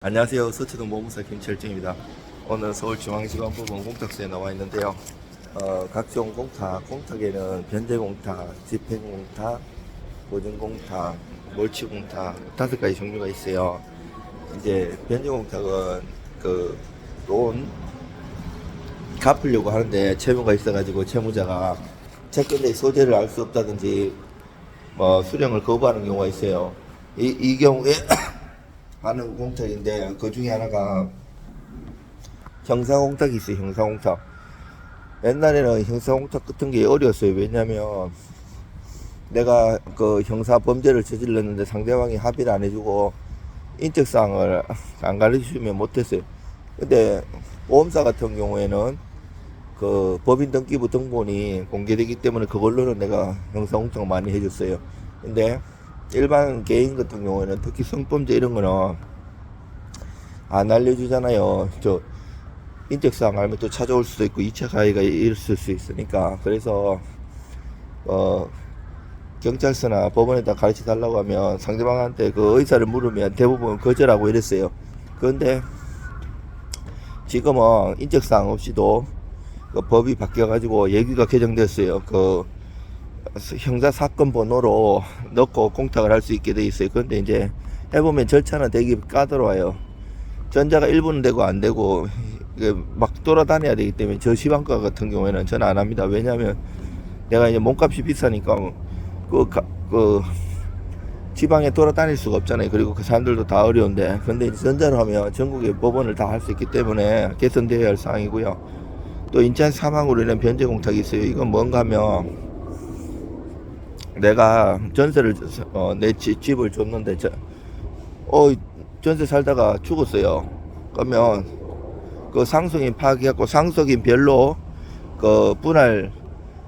안녕하세요. 서초동 모무사 김철중입니다. 오늘 서울중앙지방법원 공탁소에 나와 있는데요. 각종 공탁에는 변제공탁, 집행공탁, 보증공탁, 몰치공탁 5가지 종류가 있어요. 이제 변제공탁은 돈 갚으려고 하는데 채무가 있어가지고 채무자가 채권의 소재를 알 수 없다든지 수령을 거부하는 경우가 있어요. 이 경우에 하는 공탁인데 그 중에 하나가 형사공탁이 있어요. 형사공탁. 옛날에는 형사공탁 같은 게 어려웠어요. 왜냐면 내가 그 형사 범죄를 저질렀는데 상대방이 합의를 안 해주고 인적사항을 안 가르쳐주면 못했어요. 근데 보험사 같은 경우에는 그 법인 등기부 등본이 공개되기 때문에 그걸로는 내가 형사공탁 많이 해줬어요. 근데 일반 개인 같은 경우에는 특히 성범죄 이런 거는 안 알려주잖아요. 인적사항 알면 또 찾아올 수도 있고 2차 가해가 있을 수 있으니까. 그래서 경찰서나 법원에다 가르쳐 달라고 하면 상대방한테 그 의사를 물으면 대부분 거절하고 이랬어요. 그런데 지금은 인적사항 없이도 그 법이 바뀌어가지고 예규가 개정됐어요. 형사 사건 번호로 넣고 공탁을 할 수 있게 돼 있어요. 그런데 이제 해보면 절차는 되게 까다로워요. 전자가 일부는 되고 안 되고 막 돌아다녀야 되기 때문에 저 지방과 같은 경우에는 저는 안 합니다. 왜냐하면 내가 이제 몸값이 비싸니까 그 지방에 돌아다닐 수가 없잖아요. 그리고 그 사람들도 다 어려운데, 근데 이제 전자로 하면 전국의 법원을 다 할 수 있기 때문에 개선되어야 할 사항이고요. 또 인천 사망으로 인한 변제 공탁이 있어요. 이건 뭔가 하면 내가 전세를 내 집을 줬는데 전세 살다가 죽었어요. 그러면 그 상속인 파기하고 상속인 별로 그 분할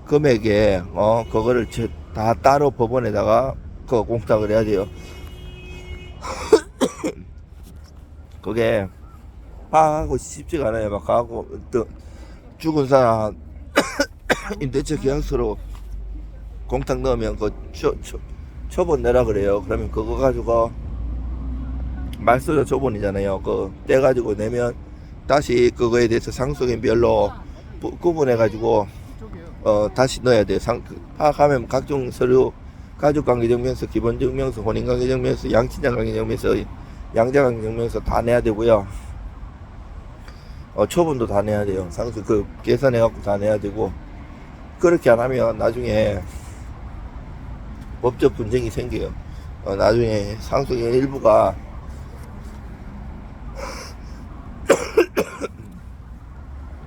금액에 그거를 다 따로 법원에다가 그 공탁을 해야 돼요. 그게 파하고 쉽지가 않아요. 막 가고 또 죽은 사람 임대차 계약서로 공탁 넣으면 그 초본 내라 그래요. 그러면 그거 가지고 말소자 초본이잖아요. 그 떼가지고 내면 다시 그거에 대해서 상속인별로 구분해가지고 다시 넣어야 돼요. 파악하면 각종 서류, 가족관계증명서, 기본증명서, 혼인관계증명서, 양친자관계증명서, 양자관계증명서 다 내야 되고요. 초본도 다 내야 돼요. 상속 계산해갖고 다 내야 되고. 그렇게 안 하면 나중에 법적 분쟁이 생겨요. 나중에 상속인 일부가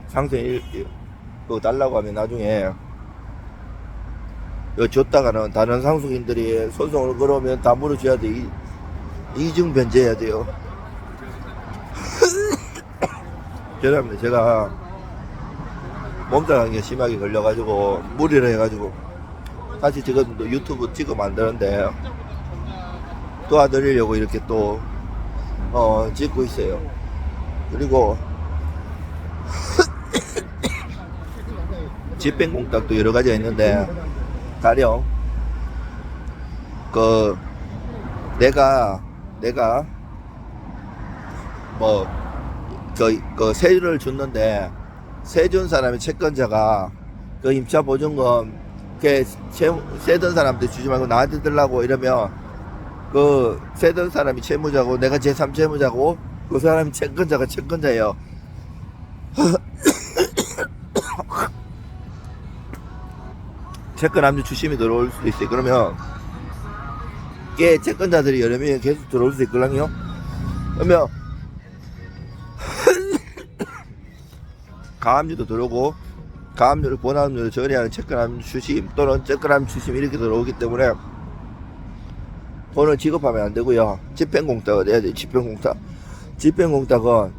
상속인 그거 달라고 하면 나중에 줬다가는 다른 상속인들이 소송을 걸어오면 다 물어줘야 돼. 이중 변제해야 돼요. 죄송합니다. 제가 몸살한 게 심하게 걸려가지고 무리를 해가지고 다시 지금 유튜브 찍어 만드는데 도와드리려고 이렇게 또 찍고 있어요. 그리고 집행공탁도 여러 가지가 있는데 가령 내가 세를 줬는데 세 준 사람의 채권자가 그 임차 보증금 세던 사람한테 주지 말고 나한테 들라고 이러면 그 세던 사람이 채무자고 내가 제3 채무자고 그 사람이 채권자예요. 채권 압류 주심이 들어올 수도 있어요. 그러면 채권자들이 여러 명이 계속 들어올 수 있거든요. 그러면 가압류도 들어오고 가압류를 본압류를 처리하는 채권압류 주심 또는 채권압류 주심 이렇게 들어오기 때문에 돈을 지급하면 안 되고요. 집행공탁을 해야 돼요. 집행공탁은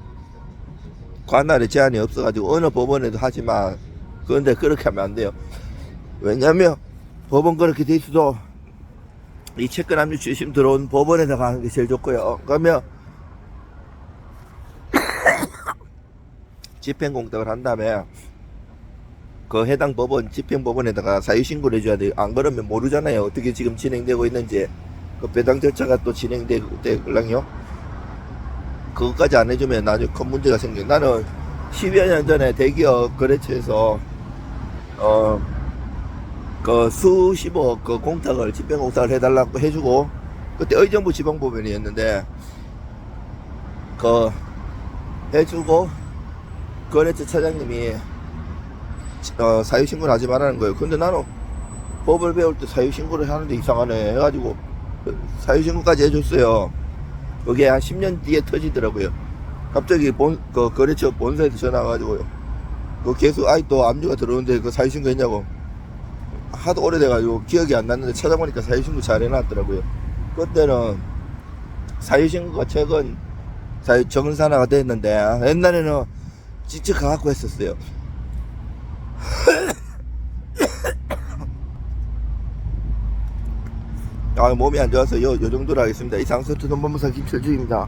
관할에 제한이 없어가지고 어느 법원에도 하지만 그런데 그렇게 하면 안 돼요. 왜냐면 법원 그렇게 돼 있어도 이 채권압류 주심 들어온 법원에다가 하는 게 제일 좋고요. 그러면 집행공탁을 한 다음에 그 해당 법원 집행법원에다가 사유신고를 해줘야 돼요. 안 그러면 모르잖아요. 어떻게 지금 진행되고 있는지. 그 배당 절차가 또 진행되거든요. 그것까지 안 해주면 나중에 큰 문제가 생겨. 나는 10여 년 전에 대기업 거래처에서 그 수십억 그 공탁을 집행공탁을 해달라고 해주고, 그때 의정부 지방법원이었는데 그 해주고 거래처 차장님이 사유신고를 하지 말라는 거예요. 근데 나는 법을 배울 때 사유신고를 하는데 이상하네 해가지고 사유신고까지 해줬어요. 그게 한 10년 뒤에 터지더라고요. 갑자기 그 거래처 본사에서 전화 와가지고요. 그 계속 아직도 압류가 들어오는데 그 사유신고 했냐고. 하도 오래돼가지고 기억이 안 났는데 찾아보니까 사유신고 잘 해놨더라고요. 그때는 사유신고가 최근 정산화가 됐는데 옛날에는 직접 가갖고 했었어요. 몸이 안 좋아서 요 정도로 하겠습니다. 이상 서투 논법무사 김철주입니다.